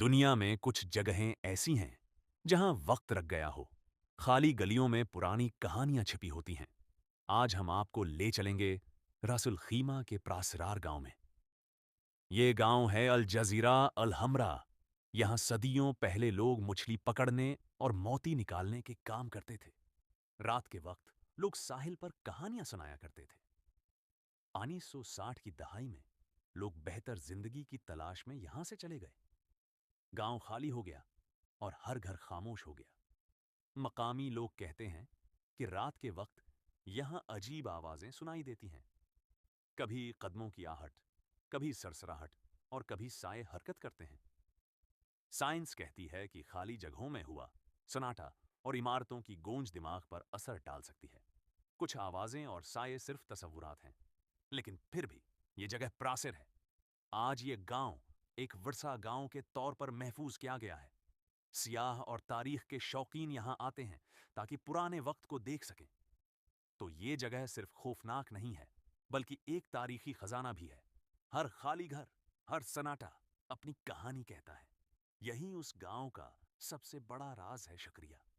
दुनिया में कुछ जगहें ऐसी हैं जहां वक्त रख गया हो। खाली गलियों में पुरानी कहानियां छिपी होती हैं। आज हम आपको ले चलेंगे रासुल खीमा के प्रासरार गांव में। ये गांव है अल जजीरा अल हमरा। यहां सदियों पहले लोग मछली पकड़ने और मोती निकालने के काम करते थे। रात के वक्त लोग साहिल पर कहानियां सुनाया करते थे। 1960 की दहाई में लोग बेहतर जिंदगी की तलाश में यहां से चले गए। गांव खाली हो गया और हर घर खामोश हो गया। मकामी लोग कहते हैं कि रात के वक्त यहां अजीब आवाजें सुनाई देती हैं। कभी कदमों की आहट, कभी सरसराहट और कभी साए हरकत करते हैं। साइंस कहती है कि खाली जगहों में हुआ सन्नाटा और इमारतों की गूंज दिमाग पर असर डाल सकती है। कुछ आवाजें और साए सिर्फ तस्वुरात हैं, लेकिन फिर भी ये जगह प्रासिर है। आज ये गांव एक विरसा गांव के तौर पर महफूज किया गया है। सियाह और तारीख के शौकीन यहां आते हैं ताकि पुराने वक्त को देख सकें। तो ये जगह सिर्फ खौफनाक नहीं है, बल्कि एक तारीखी खजाना भी है। हर खाली घर, हर सन्नाटा अपनी कहानी कहता है। यही उस गांव का सबसे बड़ा राज है। शुक्रिया।